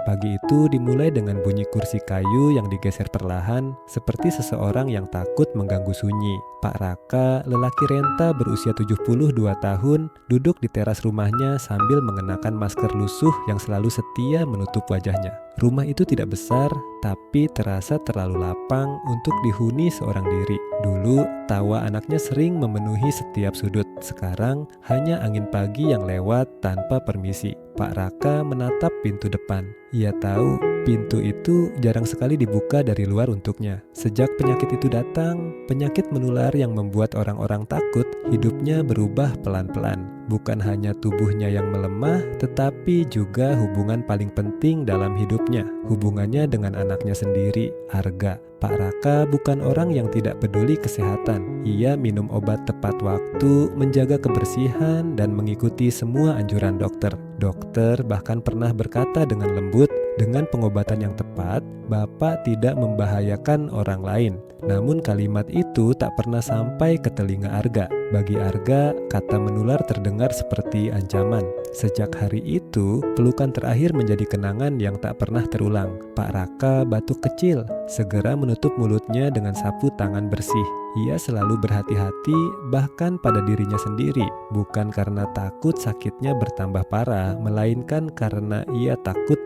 Pagi itu dimulai dengan bunyi kursi kayu yang digeser perlahan, seperti seseorang yang takut mengganggu sunyi. Pak Raka, lelaki renta berusia 72 tahun, duduk di teras rumahnya sambil mengenakan masker lusuh yang selalu setia menutup wajahnya. Rumah itu tidak besar, tapi terasa terlalu lapang untuk dihuni seorang diri. Dulu, tawa anaknya sering memenuhi setiap sudut. Sekarang, hanya angin pagi yang lewat tanpa permisi. Pak Raka menatap pintu depan. Ia tahu pintu itu jarang sekali dibuka dari luar untuknya. Sejak penyakit itu datang, penyakit menular yang membuat orang-orang takut, hidupnya berubah pelan-pelan. Bukan hanya tubuhnya yang melemah, tetapi juga hubungan paling penting dalam hidupnya, hubungannya dengan anaknya sendiri, Arga. Pak Raka bukan orang yang tidak peduli kesehatan. Ia minum obat tepat waktu, menjaga kebersihan, dan mengikuti semua anjuran dokter. Dokter bahkan pernah berkata dengan lembut, dengan pengobatan yang tepat, Bapak tidak membahayakan orang lain. Namun kalimat itu tak pernah sampai ke telinga Arga. Bagi Arga, kata menular terdengar seperti ancaman. Sejak hari itu, pelukan terakhir menjadi kenangan yang tak pernah terulang. Pak Raka batuk kecil, segera menutup mulutnya dengan sapu tangan bersih. Ia selalu berhati-hati, bahkan pada dirinya sendiri, bukan karena takut sakitnya bertambah parah, melainkan karena ia takut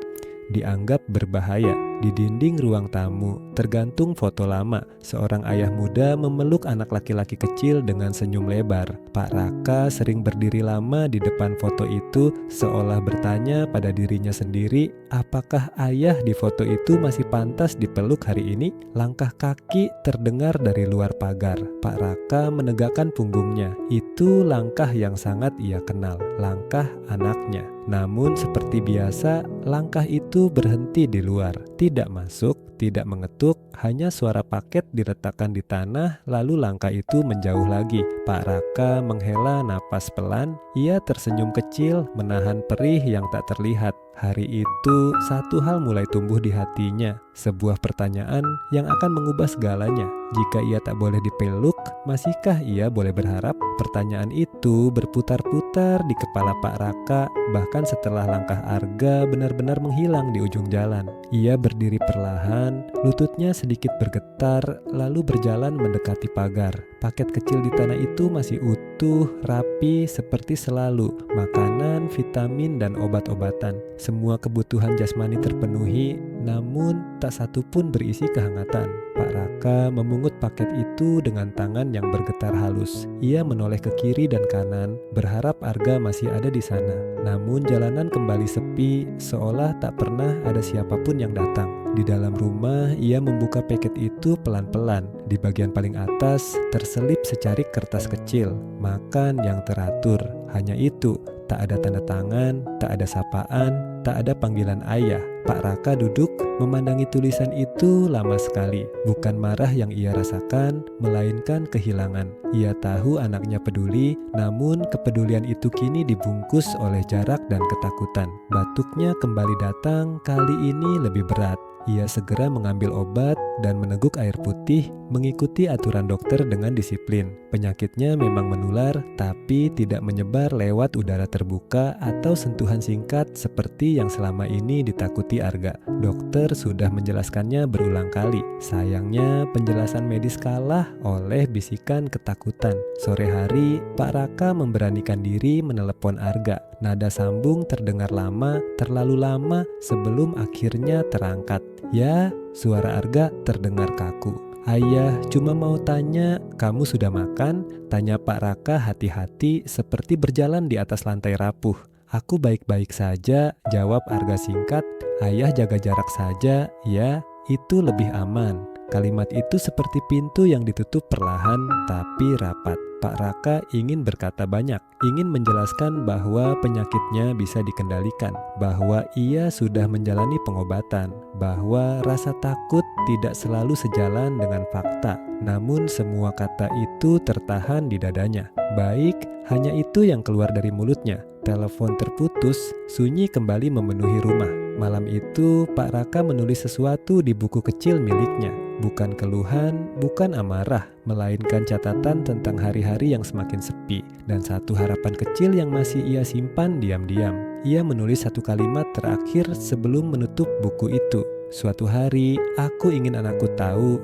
dianggap berbahaya. Di dinding ruang tamu tergantung foto lama, seorang ayah muda memeluk anak laki-laki kecil dengan senyum lebar. Pak Raka sering berdiri lama di depan foto itu, seolah bertanya pada dirinya sendiri, apakah ayah di foto itu masih pantas dipeluk hari ini? Langkah kaki terdengar dari luar pagar. Pak Raka menegakkan punggungnya. Itu langkah yang sangat ia kenal, langkah anaknya. Namun seperti biasa, langkah itu berhenti di luar. Tidak masuk, tidak mengetuk, hanya suara paket diletakkan di tanah, lalu langkah itu menjauh lagi. Pak Raka menghela napas pelan, ia tersenyum kecil, menahan perih yang tak terlihat. Hari itu, satu hal mulai tumbuh di hatinya, sebuah pertanyaan yang akan mengubah segalanya. Jika ia tak boleh dipeluk, masihkah ia boleh berharap? Pertanyaan itu berputar-putar di kepala Pak Raka, bahkan setelah langkah Arga benar-benar menghilang di ujung jalan. Ia berdiri perlahan, lututnya sedikit bergetar, lalu berjalan mendekati pagar. Paket kecil di tanah itu masih utuh, rapi, seperti selalu. Makanan, vitamin, dan obat-obatan. Semua kebutuhan jasmani terpenuhi, namun tak satu pun berisi kehangatan. Pak Raka memungut paket itu dengan tangan yang bergetar halus. Ia menoleh ke kiri dan kanan, berharap Arga masih ada di sana. Namun jalanan kembali sepi, seolah tak pernah ada siapapun yang datang. Di dalam rumah, ia membuka paket itu pelan-pelan. Di bagian paling atas, terselip secarik kertas kecil. Makan yang teratur. Hanya itu, tak ada tanda tangan, tak ada sapaan, tak ada panggilan ayah. Pak Raka duduk memandangi tulisan itu lama sekali. Bukan marah yang ia rasakan, melainkan kehilangan. Ia tahu anaknya peduli, namun kepedulian itu kini dibungkus oleh jarak dan ketakutan. Batuknya kembali datang, kali ini lebih berat. Ia segera mengambil obat dan meneguk air putih, mengikuti aturan dokter dengan disiplin. Penyakitnya memang menular, tapi tidak menyebar lewat udara terbuka atau sentuhan singkat seperti yang selama ini ditakuti Arga. Dokter sudah menjelaskannya berulang kali. Sayangnya penjelasan medis kalah oleh bisikan ketakutan. Sore hari, Pak Raka memberanikan diri menelepon Arga. Nada sambung terdengar lama, terlalu lama sebelum akhirnya terangkat. Ya, suara Arga terdengar kaku. Ayah cuma mau tanya, kamu sudah makan? Tanya Pak Raka hati-hati seperti berjalan di atas lantai rapuh. Aku baik-baik saja, jawab Arga singkat. Ayah jaga jarak saja, ya, itu lebih aman. Kalimat itu seperti pintu yang ditutup perlahan tapi rapat. Pak Raka ingin berkata banyak, ingin menjelaskan bahwa penyakitnya bisa dikendalikan, bahwa ia sudah menjalani pengobatan, bahwa rasa takut tidak selalu sejalan dengan fakta. Namun semua kata itu tertahan di dadanya. Baik, hanya itu yang keluar dari mulutnya. Telepon terputus, sunyi kembali memenuhi rumah. Malam itu, Pak Raka menulis sesuatu di buku kecil miliknya. Bukan keluhan, bukan amarah, melainkan catatan tentang hari-hari yang semakin sepi dan satu harapan kecil yang masih ia simpan diam-diam. Ia menulis satu kalimat terakhir sebelum menutup buku itu. Suatu hari, aku ingin anakku tahu,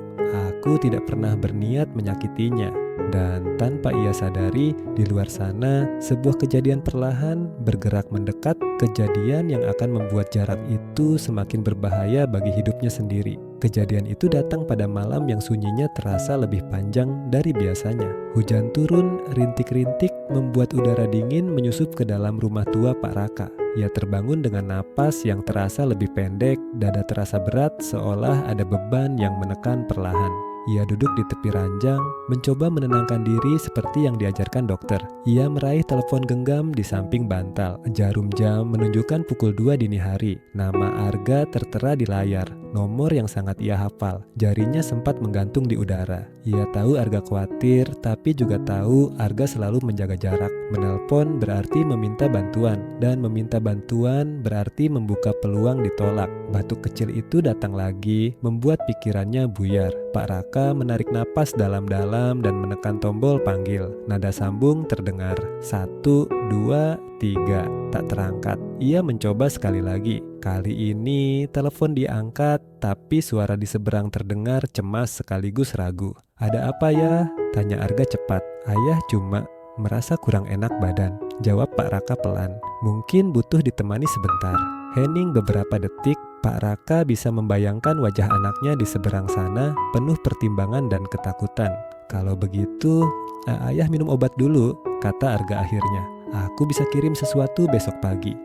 aku tidak pernah berniat menyakitinya. Dan tanpa ia sadari, di luar sana sebuah kejadian perlahan bergerak mendekat, kejadian yang akan membuat jarak itu semakin berbahaya bagi hidupnya sendiri. Kejadian itu datang pada malam yang sunyinya terasa lebih panjang dari biasanya. Hujan turun, rintik-rintik membuat udara dingin menyusup ke dalam rumah tua Pak Raka. Ia terbangun dengan napas yang terasa lebih pendek, dada terasa berat seolah ada beban yang menekan perlahan. Ia duduk di tepi ranjang, mencoba menenangkan diri seperti yang diajarkan dokter. Ia meraih telepon genggam di samping bantal. Jarum jam menunjukkan pukul 2 dini hari. Nama Arga tertera di layar, nomor yang sangat ia hafal. Jarinya sempat menggantung di udara. Ia tahu Arga khawatir, tapi juga tahu Arga selalu menjaga jarak. Menelpon berarti meminta bantuan, dan meminta bantuan berarti membuka peluang ditolak. Batuk kecil itu datang lagi, membuat pikirannya buyar. Pak Raka menarik napas dalam-dalam dan menekan tombol panggil. Nada sambung terdengar. 1, 2, 3. Tak terangkat. Ia mencoba sekali lagi. Kali ini telepon diangkat, tapi suara di seberang terdengar cemas sekaligus ragu. "Ada apa ya?" tanya Arga cepat. "Ayah cuma merasa kurang enak badan," jawab Pak Raka pelan. "Mungkin butuh ditemani sebentar." Hening beberapa detik, Pak Raka bisa membayangkan wajah anaknya di seberang sana, penuh pertimbangan dan ketakutan. "Kalau begitu, ayah minum obat dulu," kata Arga akhirnya. "Aku bisa kirim sesuatu besok pagi."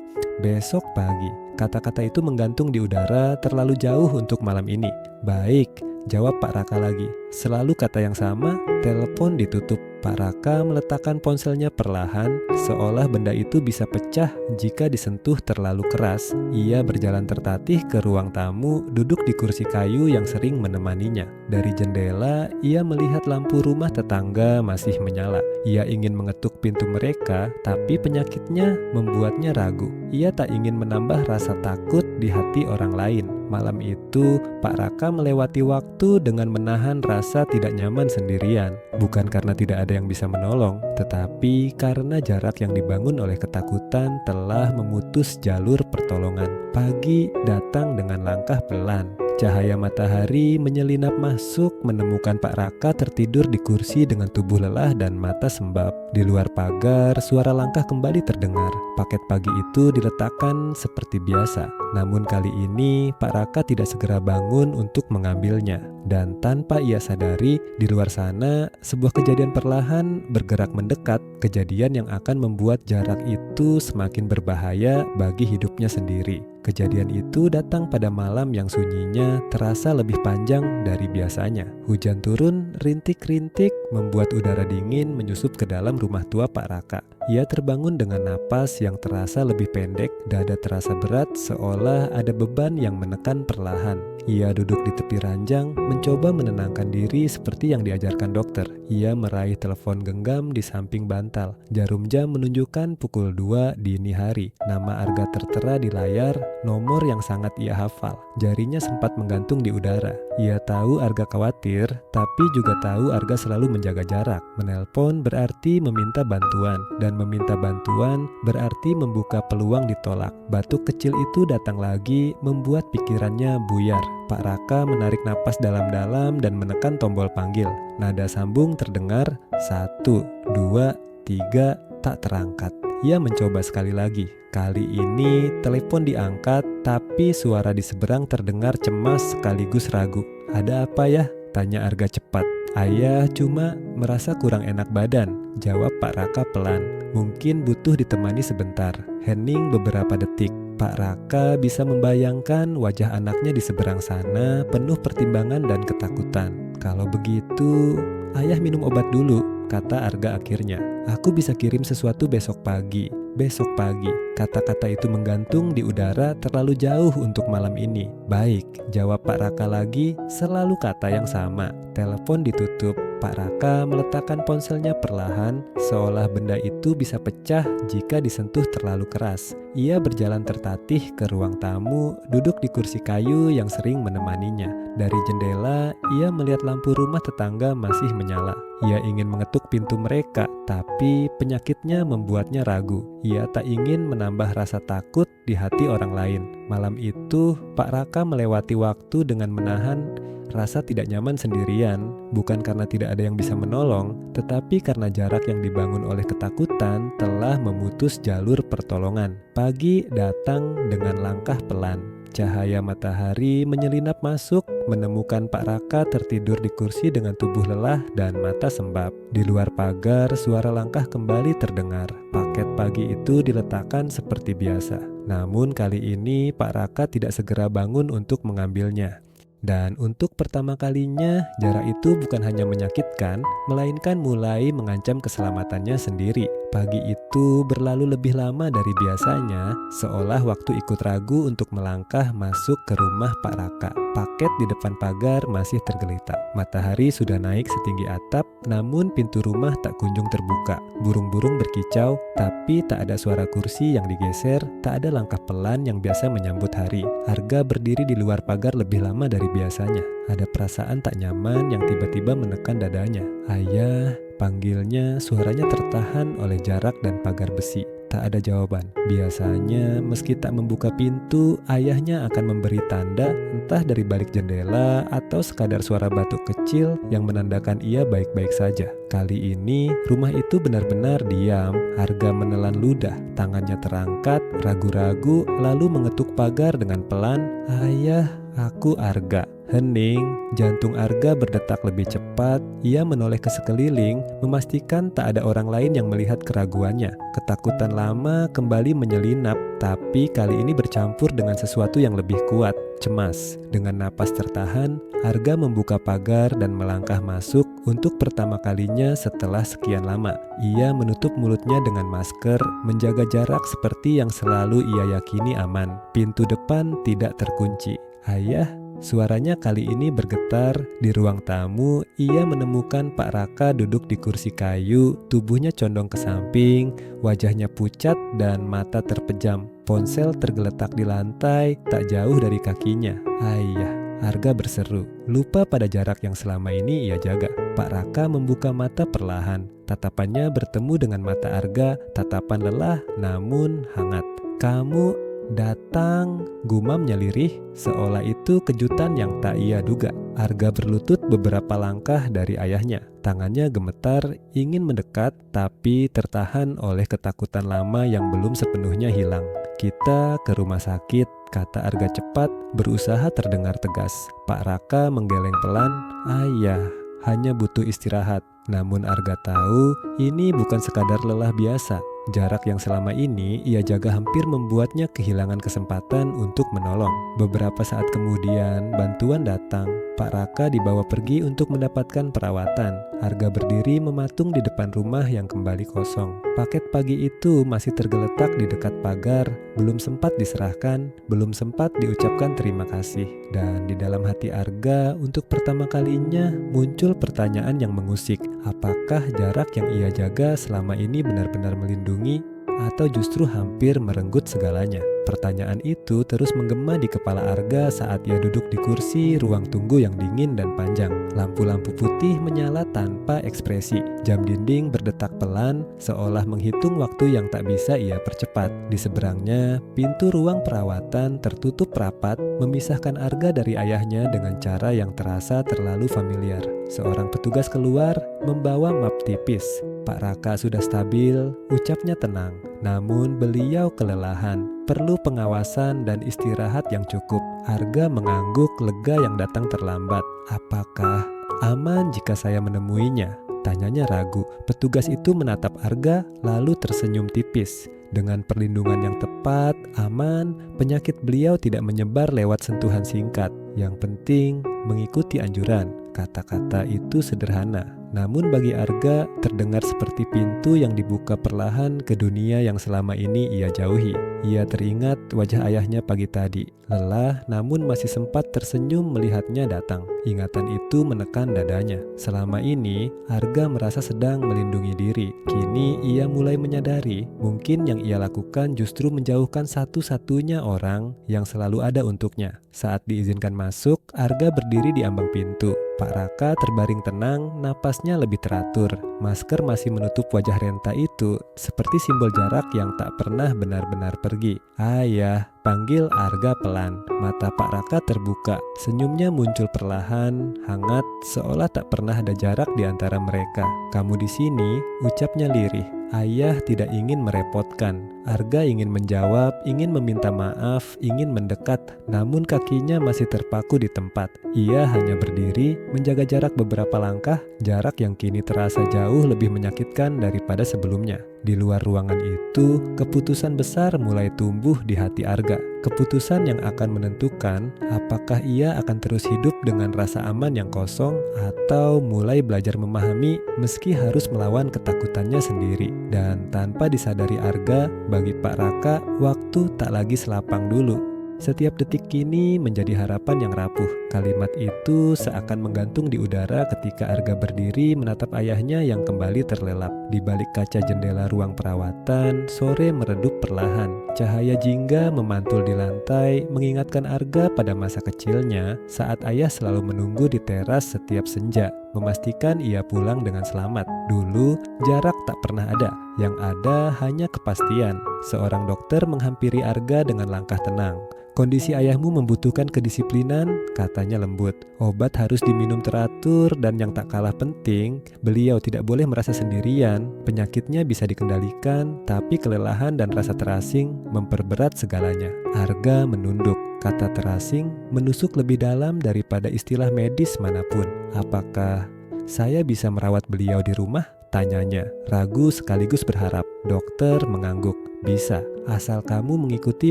"Besok pagi?" Kata-kata itu menggantung di udara terlalu jauh untuk malam ini. "Baik," jawab Pak Raka lagi. Selalu kata yang sama, telepon ditutup. Pak Raka meletakkan ponselnya perlahan, seolah benda itu bisa pecah jika disentuh terlalu keras. Ia berjalan tertatih ke ruang tamu, duduk di kursi kayu yang sering menemaninya. Dari jendela, ia melihat lampu rumah tetangga masih menyala. Ia ingin mengetuk pintu mereka, tapi penyakitnya membuatnya ragu. Ia tak ingin menambah rasa takut di hati orang lain. Malam itu, Pak Raka melewati waktu dengan menahan rasa tidak nyaman sendirian. Bukan karena tidak ada yang bisa menolong, tetapi karena jarak yang dibangun oleh ketakutan telah memutus jalur pertolongan. Pagi datang dengan langkah pelan. Cahaya matahari menyelinap masuk, menemukan Pak Raka tertidur di kursi dengan tubuh lelah dan mata sembab. Di luar pagar, suara langkah kembali terdengar. Paket pagi itu diletakkan seperti biasa. Namun kali ini, Pak Raka tidak segera bangun untuk mengambilnya. Dan tanpa ia sadari, di luar sana, sebuah kejadian perlahan bergerak mendekat. Kejadian yang akan membuat jarak itu semakin berbahaya bagi hidupnya sendiri. Kejadian itu datang pada malam yang sunyinya terasa lebih panjang dari biasanya. Hujan turun, rintik-rintik membuat udara dingin menyusup ke dalam rumah tua Pak Raka. Ia terbangun dengan napas yang terasa lebih pendek, dada terasa berat seolah ada beban yang menekan perlahan. Ia duduk di tepi ranjang, mencoba menenangkan diri seperti yang diajarkan dokter. Ia meraih telepon genggam di samping bantal. Jarum jam menunjukkan pukul 2 dini hari. Nama Arga tertera di layar, nomor yang sangat ia hafal. Jarinya sempat menggantung di udara. Ia tahu Arga khawatir, tapi juga tahu Arga selalu menjaga jarak. Menelpon berarti meminta bantuan, dan meminta bantuan berarti membuka peluang ditolak. Batuk kecil itu datang lagi, membuat pikirannya buyar. Pak Raka menarik napas dalam-dalam dan menekan tombol panggil. Nada sambung terdengar. 1, 2, 3, tak terangkat. Ia mencoba sekali lagi. Kali ini telepon diangkat, tapi suara di seberang terdengar cemas sekaligus ragu. "Ada apa ya?" tanya Arga cepat. "Ayah cuma merasa kurang enak badan," jawab Pak Raka pelan. "Mungkin butuh ditemani sebentar." Hening beberapa detik. Pak Raka bisa membayangkan wajah anaknya di seberang sana penuh pertimbangan dan ketakutan. "Kalau begitu, ayah minum obat dulu," kata Arga akhirnya. "Aku bisa kirim sesuatu besok pagi." "Besok pagi." Kata-kata itu menggantung di udara terlalu jauh untuk malam ini. "Baik," jawab Pak Raka lagi, selalu kata yang sama. Telepon ditutup. Pak Raka meletakkan ponselnya perlahan, seolah benda itu bisa pecah jika disentuh terlalu keras. Ia berjalan tertatih ke ruang tamu, duduk di kursi kayu yang sering menemaninya. Dari jendela, ia melihat lampu rumah tetangga masih menyala. Ia ingin mengetuk pintu mereka, tapi penyakitnya membuatnya ragu. Ia tak ingin menambah rasa takut di hati orang lain. Malam itu, Pak Raka melewati waktu dengan menahan rasa tidak nyaman sendirian, bukan karena tidak ada yang bisa menolong, tetapi karena jarak yang dibangun oleh ketakutan telah memutus jalur pertolongan. Pagi datang dengan langkah pelan. Cahaya matahari menyelinap masuk, menemukan Pak Raka tertidur di kursi dengan tubuh lelah dan mata sembab. Di luar pagar, suara langkah kembali terdengar. Paket pagi itu diletakkan seperti biasa. Namun kali ini Pak Raka tidak segera bangun untuk mengambilnya. Dan untuk pertama kalinya, jarak itu bukan hanya menyakitkan, melainkan mulai mengancam keselamatannya sendiri. Pagi itu berlalu lebih lama dari biasanya, seolah waktu ikut ragu untuk melangkah masuk ke rumah Pak Raka. Paket di depan pagar masih tergeletak. Matahari sudah naik setinggi atap, namun pintu rumah tak kunjung terbuka. Burung-burung berkicau, tapi tak ada suara kursi yang digeser, tak ada langkah pelan yang biasa menyambut hari. Arga berdiri di luar pagar lebih lama dari biasanya. Ada perasaan tak nyaman yang tiba-tiba menekan dadanya. Ayah, panggilnya, suaranya tertahan oleh jarak dan pagar besi. Tak ada jawaban. Biasanya meski tak membuka pintu, ayahnya akan memberi tanda, entah dari balik jendela atau sekadar suara batuk kecil yang menandakan ia baik-baik saja. Kali ini rumah itu benar-benar diam. Arga menelan ludah, tangannya terangkat, ragu-ragu, lalu mengetuk pagar dengan pelan. "Ayah, aku Arga." Hening, jantung Arga berdetak lebih cepat. Ia menoleh ke sekeliling, memastikan tak ada orang lain yang melihat keraguannya. Ketakutan lama kembali menyelinap, tapi kali ini bercampur dengan sesuatu yang lebih kuat, cemas. Dengan napas tertahan, Arga membuka pagar dan melangkah masuk untuk pertama kalinya setelah sekian lama. Ia menutup mulutnya dengan masker, menjaga jarak seperti yang selalu ia yakini aman. Pintu depan tidak terkunci. "Ayah," suaranya kali ini bergetar. Di ruang tamu, ia menemukan Pak Raka duduk di kursi kayu, tubuhnya condong ke samping, wajahnya pucat dan mata terpejam. Ponsel tergeletak di lantai, tak jauh dari kakinya. "Ayah," Arga berseru, lupa pada jarak yang selama ini ia jaga. Pak Raka membuka mata perlahan. Tatapannya bertemu dengan mata Arga, tatapan lelah namun hangat. "Kamu datang," gumamnya lirih, seolah itu kejutan yang tak ia duga. Arga berlutut beberapa langkah dari ayahnya. Tangannya gemetar, ingin mendekat, tapi tertahan oleh ketakutan lama yang belum sepenuhnya hilang. "Kita ke rumah sakit," kata Arga cepat, berusaha terdengar tegas. Pak Raka menggeleng pelan. "Ayah, hanya butuh istirahat." Namun Arga tahu ini bukan sekadar lelah biasa. Jarak yang selama ini ia jaga hampir membuatnya kehilangan kesempatan untuk menolong. Beberapa saat kemudian bantuan datang. Pak Raka dibawa pergi untuk mendapatkan perawatan. Arga berdiri mematung di depan rumah yang kembali kosong. Paket pagi itu masih tergeletak di dekat pagar, belum sempat diserahkan, belum sempat diucapkan terima kasih. Dan di dalam hati Arga untuk pertama kalinya muncul pertanyaan yang mengusik. Apakah jarak yang ia jaga selama ini benar-benar melindungi atau justru hampir merenggut segalanya? Pertanyaan itu terus menggema di kepala Arga saat ia duduk di kursi ruang tunggu yang dingin dan panjang. Lampu-lampu putih menyala tanpa ekspresi. Jam dinding berdetak pelan, seolah menghitung waktu yang tak bisa ia percepat. Di seberangnya, pintu ruang perawatan tertutup rapat, memisahkan Arga dari ayahnya dengan cara yang terasa terlalu familiar. Seorang petugas keluar, membawa map tipis. Pak Raka sudah stabil, ucapnya tenang. Namun beliau kelelahan, perlu pengawasan dan istirahat yang cukup. Arga mengangguk lega yang datang terlambat. "Apakah aman jika saya menemuinya?" tanyanya ragu. Petugas itu menatap Arga lalu tersenyum tipis. Dengan perlindungan yang tepat, aman, penyakit beliau tidak menyebar lewat sentuhan singkat. Yang penting mengikuti anjuran. Kata-kata itu sederhana, Namun bagi Arga, terdengar seperti pintu yang dibuka perlahan ke dunia yang selama ini ia jauhi. Ia teringat wajah ayahnya pagi tadi. Lelah namun masih sempat tersenyum melihatnya datang. Ingatan itu menekan dadanya. Selama ini, Arga merasa sedang melindungi diri. Kini ia mulai menyadari, mungkin yang ia lakukan justru menjauhkan satu-satunya orang yang selalu ada untuknya. Saat diizinkan masuk, Arga berdiri di ambang pintu. Pak Raka terbaring tenang, napasnya lebih teratur. Masker masih menutup wajah Renta itu, seperti simbol jarak yang tak pernah benar-benar pergi. "Ayah," panggil Arga pelan. Mata Pak Raka terbuka, senyumnya muncul perlahan, hangat, seolah tak pernah ada jarak di antara mereka. "Kamu di sini," ucapnya lirih. Ayah tidak ingin merepotkan. Arga ingin menjawab, ingin meminta maaf, ingin mendekat, namun kakinya masih terpaku di tempat. Ia hanya berdiri, menjaga jarak beberapa langkah, jarak yang kini terasa jauh lebih menyakitkan daripada sebelumnya. Di luar ruangan itu, keputusan besar mulai tumbuh di hati Arga. Keputusan yang akan menentukan apakah ia akan terus hidup dengan rasa aman yang kosong atau mulai belajar memahami meski harus melawan ketakutannya sendiri. Dan tanpa disadari Arga, bagi Pak Raka, waktu tak lagi selapang dulu. Setiap detik kini menjadi harapan yang rapuh. Kalimat itu seakan menggantung di udara ketika Arga berdiri menatap ayahnya yang kembali terlelap. Di balik kaca jendela ruang perawatan, sore meredup perlahan. Cahaya jingga memantul di lantai, mengingatkan Arga pada masa kecilnya saat ayah selalu menunggu di teras setiap senja, memastikan ia pulang dengan selamat. Dulu, jarak tak pernah ada. Yang ada hanya kepastian. Seorang dokter menghampiri Arga dengan langkah tenang. "Kondisi ayahmu membutuhkan kedisiplinan," katanya lembut. "Obat harus diminum teratur dan yang tak kalah penting, beliau tidak boleh merasa sendirian. Penyakitnya bisa dikendalikan, tapi kelelahan dan rasa terasing memperberat segalanya." Arga menunduk. Kata terasing menusuk lebih dalam daripada istilah medis manapun. "Apakah saya bisa merawat beliau di rumah?" tanyanya, ragu sekaligus berharap. Dokter mengangguk. "Bisa, asal kamu mengikuti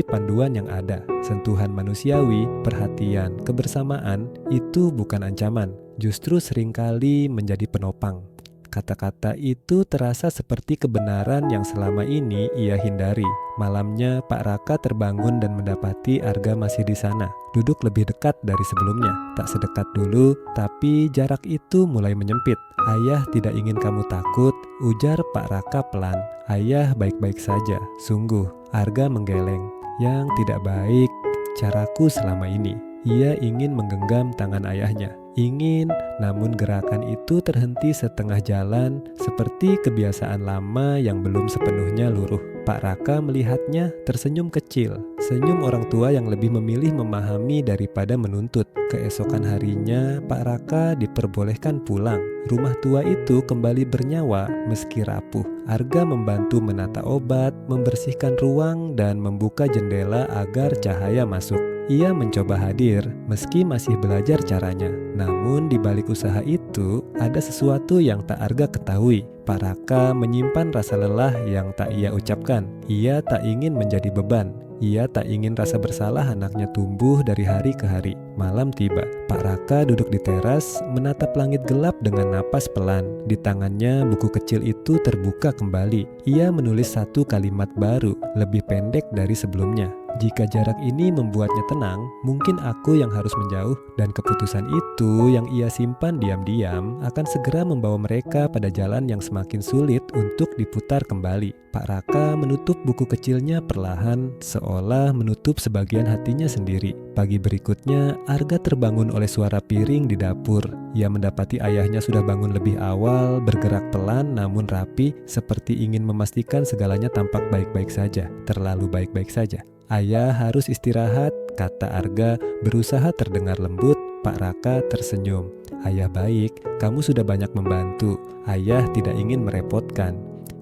panduan yang ada." Sentuhan manusiawi, perhatian, kebersamaan itu bukan ancaman, justru seringkali menjadi penopang. Kata-kata itu terasa seperti kebenaran yang selama ini ia hindari. Malamnya Pak Raka terbangun dan mendapati Arga masih di sana, duduk lebih dekat dari sebelumnya. Tak sedekat dulu, tapi jarak itu mulai menyempit. "Ayah tidak ingin kamu takut," ujar Pak Raka pelan. "Ayah baik-baik saja, sungguh." Arga menggeleng. "Yang tidak baik caraku selama ini." Ia ingin menggenggam tangan ayahnya. Ingin, namun gerakan itu terhenti setengah jalan, seperti kebiasaan lama yang belum sepenuhnya luruh. Pak Raka melihatnya tersenyum kecil, senyum orang tua yang lebih memilih memahami daripada menuntut. Keesokan harinya, Pak Raka diperbolehkan pulang. Rumah tua itu kembali bernyawa meski rapuh. Arga membantu menata obat, membersihkan ruang, dan membuka jendela agar cahaya masuk. Ia mencoba hadir, meski masih belajar caranya. Namun di balik usaha itu, ada sesuatu yang tak Arga ketahui. Pak Raka menyimpan rasa lelah yang tak ia ucapkan. Ia tak ingin menjadi beban. Ia tak ingin rasa bersalah anaknya tumbuh dari hari ke hari. Malam tiba, Pak Raka duduk di teras, menatap langit gelap dengan napas pelan. Di tangannya, buku kecil itu terbuka kembali. Ia menulis satu kalimat baru, lebih pendek dari sebelumnya. "Jika jarak ini membuatnya tenang, mungkin aku yang harus menjauh." Dan keputusan itu yang ia simpan diam-diam akan segera membawa mereka pada jalan yang semakin sulit untuk diputar kembali. Pak Raka menutup buku kecilnya perlahan, seolah menutup sebagian hatinya sendiri. Pagi berikutnya, Arga terbangun oleh suara piring di dapur. Ia mendapati ayahnya sudah bangun lebih awal, bergerak pelan namun rapi, seperti ingin memastikan segalanya tampak baik-baik saja, terlalu baik-baik saja. "Ayah harus istirahat," kata Arga, berusaha terdengar lembut. Pak Raka tersenyum. "Ayah baik, kamu sudah banyak membantu. Ayah tidak ingin merepotkan."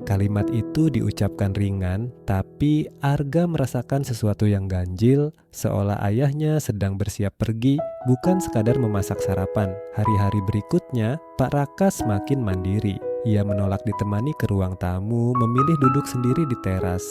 Kalimat itu diucapkan ringan, tapi Arga merasakan sesuatu yang ganjil, seolah ayahnya sedang bersiap pergi, bukan sekadar memasak sarapan. Hari-hari berikutnya, Pak Raka semakin mandiri. Ia menolak ditemani ke ruang tamu, memilih duduk sendiri di teras.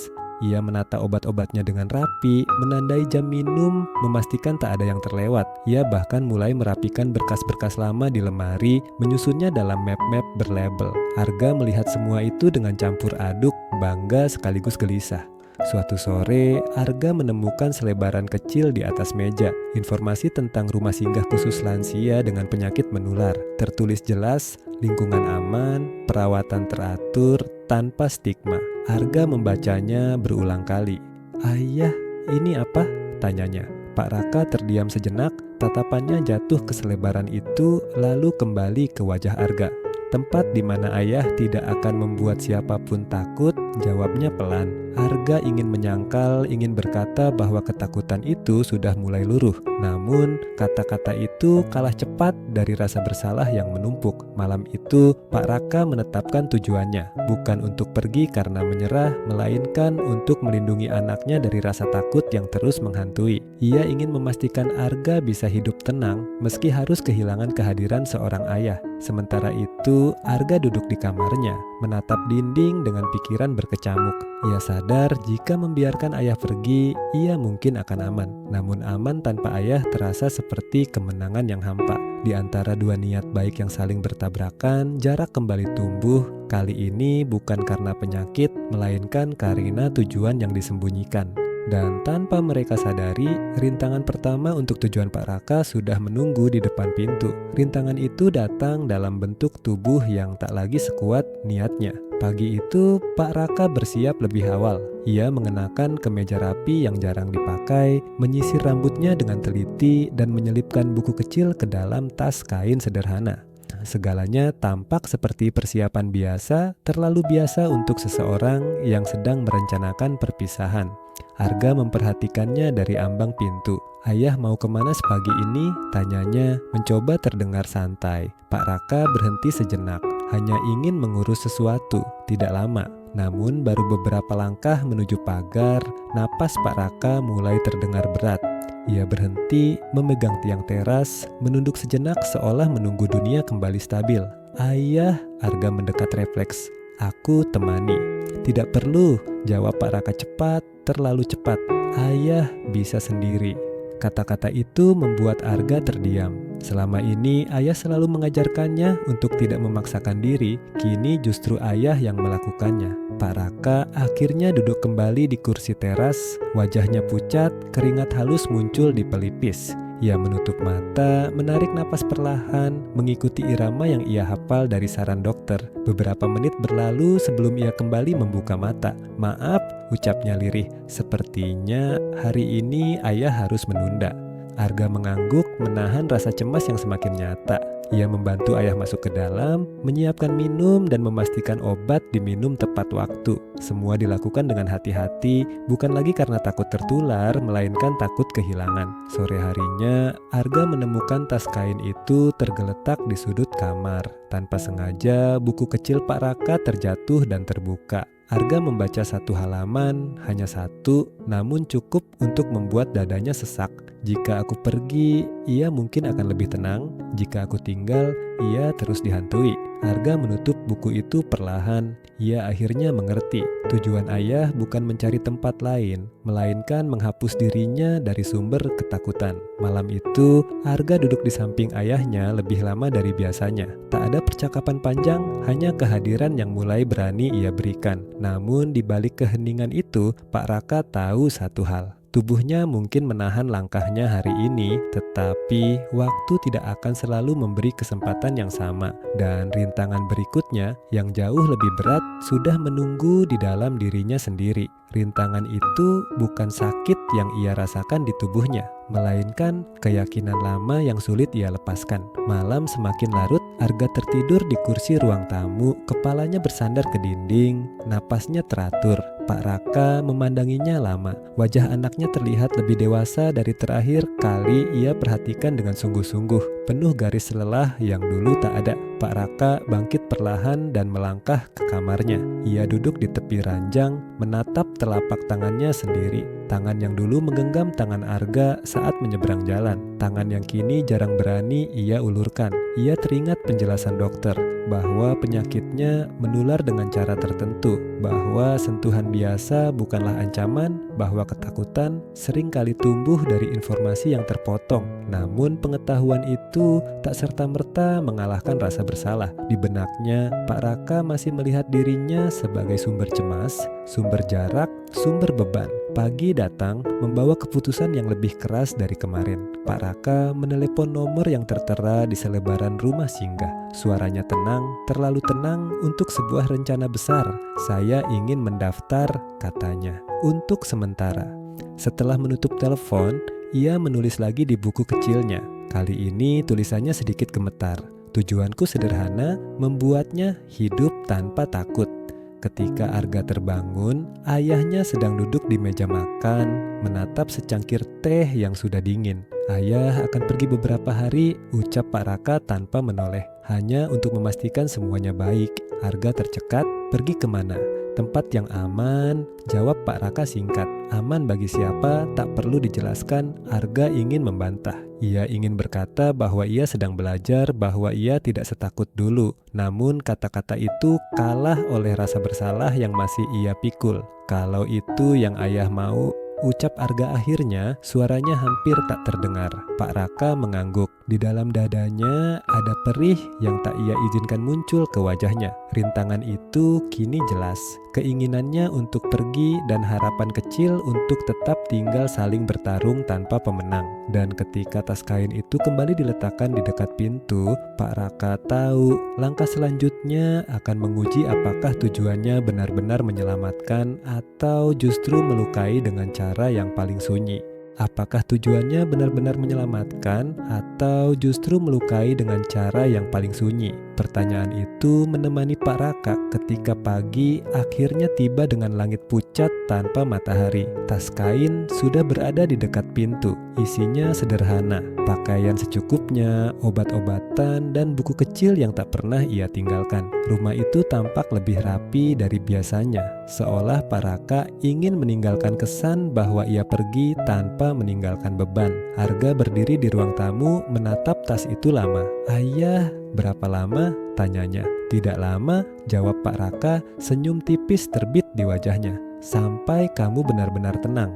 Ia menata obat-obatnya dengan rapi, menandai jam minum, memastikan tak ada yang terlewat. Ia bahkan mulai merapikan berkas-berkas lama di lemari, menyusunnya dalam map-map berlabel. Arga melihat semua itu dengan campur aduk, bangga sekaligus gelisah. Suatu sore, Arga menemukan selebaran kecil di atas meja. Informasi tentang rumah singgah khusus lansia dengan penyakit menular. Tertulis jelas, lingkungan aman, perawatan teratur, tanpa stigma. Arga membacanya berulang kali. "Ayah, ini apa?" tanyanya. Pak Raka terdiam sejenak, tatapannya jatuh ke selebaran itu, lalu kembali ke wajah Arga. "Tempat di mana ayah tidak akan membuat siapapun takut," jawabnya pelan. Arga ingin menyangkal, ingin berkata bahwa ketakutan itu sudah mulai luruh. Namun, kata-kata itu kalah cepat dari rasa bersalah yang menumpuk. Malam itu, Pak Raka menetapkan tujuannya, bukan untuk pergi karena menyerah, melainkan untuk melindungi anaknya dari rasa takut yang terus menghantui. Ia ingin memastikan Arga bisa hidup tenang, meski harus kehilangan kehadiran seorang ayah. Sementara itu, Arga duduk di kamarnya, menatap dinding dengan pikiran berkecamuk. Ia sadar jika membiarkan ayah pergi, ia mungkin akan aman. Namun aman tanpa ayah terasa seperti kemenangan yang hampa. Di antara dua niat baik yang saling bertabrakan, jarak kembali tumbuh. Kali ini bukan karena penyakit, melainkan karena tujuan yang disembunyikan. Dan tanpa mereka sadari, rintangan pertama untuk tujuan Pak Raka sudah menunggu di depan pintu. Rintangan itu datang dalam bentuk tubuh yang tak lagi sekuat niatnya. Pagi itu, Pak Raka bersiap lebih awal. Ia mengenakan kemeja rapi yang jarang dipakai, menyisir rambutnya dengan teliti, dan menyelipkan buku kecil ke dalam tas kain sederhana. Segalanya tampak seperti persiapan biasa, terlalu biasa untuk seseorang yang sedang merencanakan perpisahan. Arga memperhatikannya dari ambang pintu. "Ayah mau kemana sepagi ini?" tanyanya, mencoba terdengar santai. Pak Raka berhenti sejenak, hanya ingin mengurus sesuatu. Tidak lama, namun baru beberapa langkah menuju pagar, napas Pak Raka mulai terdengar berat. Ia berhenti, memegang tiang teras, menunduk sejenak seolah menunggu dunia kembali stabil. "Ayah," Arga mendekat refleks. "Aku temani." "Tidak perlu," jawab Pak Raka cepat, terlalu cepat. "Ayah bisa sendiri." Kata-kata itu membuat Arga terdiam. Selama ini ayah selalu mengajarkannya untuk tidak memaksakan diri, kini justru ayah yang melakukannya. Pak Raka akhirnya duduk kembali di kursi teras, wajahnya pucat, keringat halus muncul di pelipis. Ia menutup mata, menarik napas perlahan, mengikuti irama yang ia hafal dari saran dokter. Beberapa menit berlalu sebelum ia kembali membuka mata. "Maaf," ucapnya lirih, "sepertinya hari ini ayah harus menunda." Arga mengangguk, menahan rasa cemas yang semakin nyata. Ia membantu ayah masuk ke dalam, menyiapkan minum dan memastikan obat diminum tepat waktu. Semua dilakukan dengan hati-hati, bukan lagi karena takut tertular, melainkan takut kehilangan. Sore harinya, Arga menemukan tas kain itu tergeletak di sudut kamar. Tanpa sengaja, buku kecil Pak Raka terjatuh dan terbuka. Arga membaca satu halaman, hanya satu, namun cukup untuk membuat dadanya sesak. "Jika aku pergi, ia mungkin akan lebih tenang. Jika aku tinggal, ia terus dihantui." Arga menutup buku itu perlahan. Ia akhirnya mengerti, tujuan ayah bukan mencari tempat lain, melainkan menghapus dirinya dari sumber ketakutan. Malam itu, Arga duduk di samping ayahnya lebih lama dari biasanya. Tak ada percakapan panjang, hanya kehadiran yang mulai berani ia berikan. Namun di balik keheningan itu, Pak Raka tahu satu hal. Tubuhnya mungkin menahan langkahnya hari ini, tetapi waktu tidak akan selalu memberi kesempatan yang sama. Dan rintangan berikutnya yang jauh lebih berat sudah menunggu di dalam dirinya sendiri. Rintangan itu bukan sakit yang ia rasakan di tubuhnya, melainkan keyakinan lama yang sulit ia lepaskan. Malam semakin larut, Arga tertidur di kursi ruang tamu, kepalanya bersandar ke dinding, napasnya teratur. Pak Raka memandanginya lama. Wajah anaknya terlihat lebih dewasa dari terakhir kali ia perhatikan dengan sungguh-sungguh, penuh garis lelah yang dulu tak ada. Pak Raka bangkit perlahan dan melangkah ke kamarnya. Ia duduk di tepi ranjang, menatap telapak tangannya sendiri. Tangan yang dulu menggenggam tangan Arga saat menyeberang jalan. Tangan yang kini jarang berani ia ulurkan. ia teringat penjelasan dokter bahwa penyakitnya menular dengan cara tertentu, bahwa sentuhan biasa bukanlah ancaman, bahwa ketakutan sering kali tumbuh dari informasi yang terpotong. Namun pengetahuan itu tak serta-merta mengalahkan rasa bersalah. Di benaknya, Pak Raka masih melihat dirinya sebagai sumber cemas, sumber jarak, sumber beban. Pagi datang membawa keputusan yang lebih keras dari kemarin. Pak Raka menelepon nomor yang tertera di selebaran rumah singgah. Suaranya tenang, terlalu tenang untuk sebuah rencana besar. "Saya ingin mendaftar," katanya, "untuk sementara." Setelah menutup telepon, ia menulis lagi di buku kecilnya. Kali ini tulisannya sedikit gemetar. "Tujuanku sederhana, membuatnya hidup tanpa takut." Ketika Arga terbangun, ayahnya sedang duduk di meja makan, menatap secangkir teh yang sudah dingin. "Ayah akan pergi beberapa hari," ucap Pak Raka tanpa menoleh, hanya untuk memastikan semuanya baik. Arga tercekat. "Pergi kemana?" "Tempat yang aman," jawab Pak Raka singkat. Aman bagi siapa tak perlu dijelaskan. Arga ingin membantah. Ia ingin berkata bahwa ia sedang belajar, bahwa ia tidak setakut dulu. Namun kata-kata itu kalah oleh rasa bersalah yang masih ia pikul. "Kalau itu yang ayah mau," ucap Arga akhirnya, suaranya hampir tak terdengar. Pak Raka mengangguk. Di dalam dadanya ada perih yang tak ia izinkan muncul ke wajahnya. Rintangan itu kini jelas. Keinginannya untuk pergi dan harapan kecil untuk tetap tinggal saling bertarung tanpa pemenang. Dan ketika tas kain itu kembali diletakkan di dekat pintu, Pak Raka tahu langkah selanjutnya akan menguji apakah tujuannya benar-benar menyelamatkan atau justru melukai dengan cara yang paling sunyi. Apakah tujuannya benar-benar menyelamatkan atau justru melukai dengan cara yang paling sunyi? Pertanyaan itu menemani Pak Raka ketika pagi akhirnya tiba dengan langit pucat tanpa matahari. Tas kain sudah berada di dekat pintu. Isinya sederhana, pakaian secukupnya, obat-obatan, dan buku kecil yang tak pernah ia tinggalkan. Rumah itu tampak lebih rapi dari biasanya, seolah Pak Raka ingin meninggalkan kesan bahwa ia pergi tanpa meninggalkan beban. Arga berdiri di ruang tamu menatap tas itu lama. "Ayah, berapa lama?" tanyanya. "Tidak lama," jawab Pak Raka, senyum tipis terbit di wajahnya. "Sampai kamu benar-benar tenang."